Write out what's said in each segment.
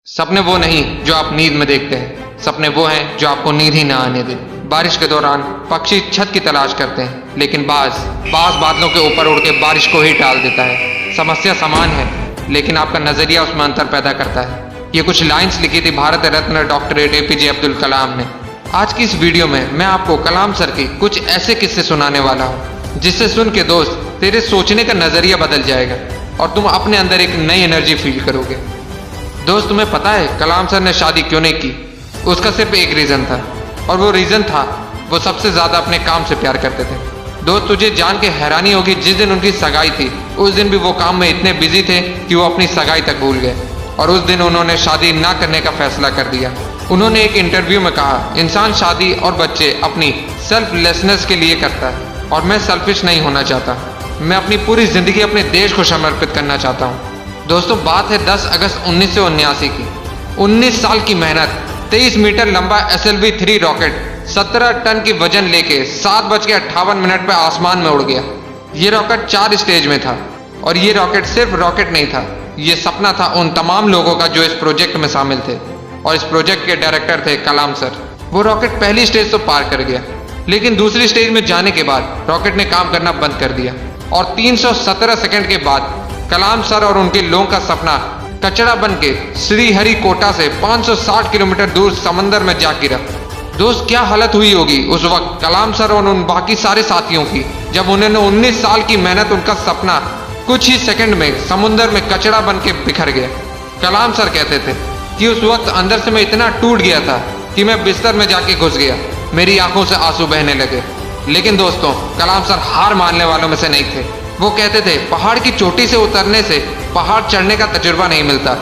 सपने वो नहीं जो आप नींद में देखते हैं, सपने वो हैं जो आपको नींद ही ना आने दें। बारिश के दौरान पक्षी छत की तलाश करते हैं, लेकिन बाज बादलों के ऊपर उड़ के बारिश को ही टाल देता है। समस्या समान है, लेकिन आपका नजरिया उसमें अंतर पैदा करता है। ये कुछ लाइंस लिखी थी भारत रत्न डॉक्टर APJ अब्दुल कलाम ने। आज की इस वीडियो में मैं आपको कलाम सर की कुछ ऐसे किस्से सुनाने वाला हूँ, जिससे सुन के दोस्त तेरे सोचने का नजरिया बदल जाएगा और तुम अपने अंदर एक नई एनर्जी फील करोगे। दोस्त, तुम्हें पता है कलाम सर ने शादी क्यों नहीं की? उसका सिर्फ एक रीजन था, और वो रीजन था वो सबसे ज्यादा अपने काम से प्यार करते थे। दोस्त, तुझे जान के हैरानी होगी, जिस दिन उनकी सगाई थी उस दिन भी वो काम में इतने बिजी थे कि वो अपनी सगाई तक भूल गए, और उस दिन उन्होंने शादी ना करने का फैसला कर दिया। उन्होंने एक इंटरव्यू में कहा, इंसान शादी और बच्चे अपनी सेल्फलेसनेस के लिए करता है, और मैं सेल्फिश नहीं होना चाहता। मैं अपनी पूरी जिंदगी अपने देश को समर्पित करना चाहता हूँ। दोस्तों, बात है 10 अगस्त 1979 की। 19 साल की मेहनत, 23 मीटर लंबा SLV-3 रॉकेट 17 टन की वजन लेके 7:58 पे आसमान में उड़ गया। ये रॉकेट 4 स्टेज में था, और ये रॉकेट सिर्फ रॉकेट नहीं था, ये सपना था उन तमाम लोगों का जो इस प्रोजेक्ट में शामिल थे, और इस प्रोजेक्ट के डायरेक्टर थे कलाम सर। वो रॉकेट पहली स्टेज तो पार कर गया, लेकिन दूसरी स्टेज में जाने के बाद रॉकेट ने काम करना बंद कर दिया, और 317 सेकंड के बाद कलाम सर और उनके लोगों का सपना कचरा बन के श्रीहरिकोटा से 560 किलोमीटर दूर समंदर में जा गिरा। दोस्त, क्या हालत हुई होगी उस वक्त कलाम सर और उन बाकी सारे साथियों की, जब उन्होंने 19 साल की मेहनत, उनका सपना कुछ ही सेकंड में समुद्र में कचरा बन के बिखर गया। कलाम सर कहते थे कि उस वक्त अंदर से मैं इतना टूट गया था कि मैं बिस्तर में जाके घुस गया, मेरी आंखों से आंसू बहने लगे। लेकिन दोस्तों, कलाम सर हार मानने वालों में से नहीं थे। वो कहते थे, पहाड़ की चोटी से उतरने से पहाड़ चढ़ने का तजुर्बा नहीं मिलता,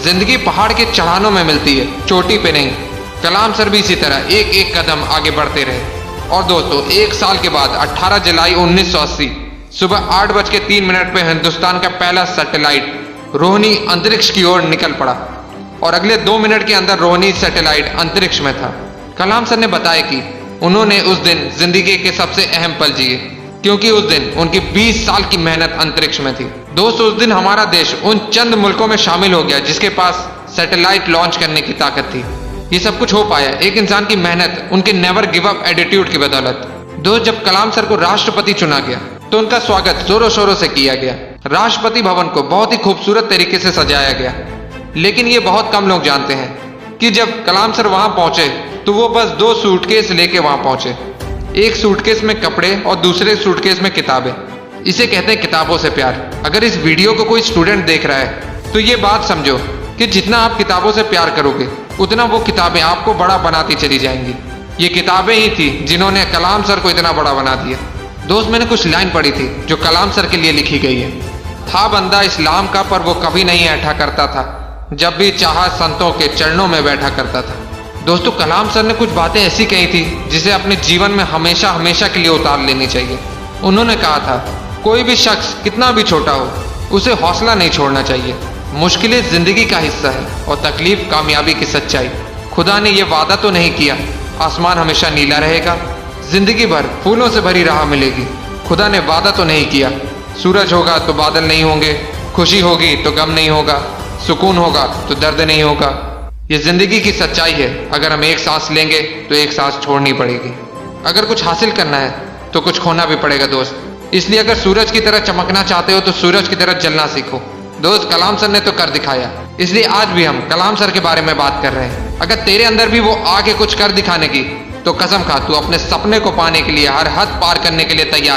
जिंदगी पहाड़ के चढ़ानों में मिलती है, चोटी पे नहीं। कलाम सर भी इसी तरह एक एक कदम आगे बढ़ते रहे। और दोस्तों, एक साल के बाद 18 जुलाई 1980 सुबह 8:03 पे हिंदुस्तान का पहला सैटेलाइट रोहिणी अंतरिक्ष की ओर निकल पड़ा, और अगले 2 मिनट के अंदर रोहिणी सैटेलाइट अंतरिक्ष में था। कलाम सर ने बताया कि उन्होंने उस दिन जिंदगी के सबसे अहम पल जिए, क्योंकि उस दिन उनकी 20 साल की मेहनत अंतरिक्ष में थी। दोस्त, उस दिन हमारा देश उन चंद मुल्कों में शामिल हो गया जिसके पास सैटेलाइट लॉन्च करने की ताकत थी। ये सब कुछ हो पाया एक इंसान की मेहनत, उनके नेवर गिव अप एटीट्यूड की बदौलत। दोस्त, जब कलाम सर को राष्ट्रपति चुना गया तो उनका स्वागत जोरों शोरों से किया गया। राष्ट्रपति भवन को बहुत ही खूबसूरत तरीके से सजाया गया, लेकिन ये बहुत कम लोग जानते हैं कि जब कलाम सर वहां पहुंचे तो वो बस 2 सूटकेस लेके वहां पहुंचे। एक सूटकेस में कपड़े और दूसरे सूटकेस में किताबें। इसे कहते हैं किताबों से प्यार। अगर इस वीडियो को कोई स्टूडेंट देख रहा है तो ये बात समझो कि जितना आप किताबों से प्यार करोगे, उतना वो किताबें आपको बड़ा बनाती चली जाएंगी। ये किताबें ही थी जिन्होंने कलाम सर को इतना बड़ा बना दिया। दोस्त, मैंने कुछ लाइन पढ़ी थी जो कलाम सर के लिए लिखी गई है। था बंदा इस्लाम का, पर वो कभी नहीं ऐठा करता था, जब भी चाहा संतों के चरणों में बैठा करता था। दोस्तों, कलाम सर ने कुछ बातें ऐसी कही थी जिसे अपने जीवन में हमेशा हमेशा के लिए उतार लेनी चाहिए। उन्होंने कहा था, कोई भी शख्स कितना भी छोटा हो, उसे हौसला नहीं छोड़ना चाहिए। मुश्किलें जिंदगी का हिस्सा है, और तकलीफ कामयाबी की सच्चाई। खुदा ने यह वादा तो नहीं किया आसमान हमेशा नीला रहेगा, जिंदगी भर फूलों से भरी राह मिलेगी। खुदा ने वादा तो नहीं किया सूरज होगा तो बादल नहीं होंगे, खुशी होगी तो गम नहीं होगा, सुकून होगा तो दर्द नहीं होगा। ये जिंदगी की सच्चाई है। अगर हम एक सांस लेंगे तो एक सांस छोड़नी पड़ेगी। अगर कुछ हासिल करना है तो कुछ खोना भी पड़ेगा दोस्त। इसलिए अगर सूरज की तरह चमकना चाहते हो तो सूरज की तरह जलना सीखो। दोस्त, कलाम सर ने तो कर दिखाया, इसलिए आज भी हम कलाम सर के बारे में बात कर रहे हैं। अगर तेरे अंदर भी वो आके कुछ कर दिखाने की, तो कसम खा, तू अपने सपने को पाने के लिए हर हद पार करने के लिए तैयार।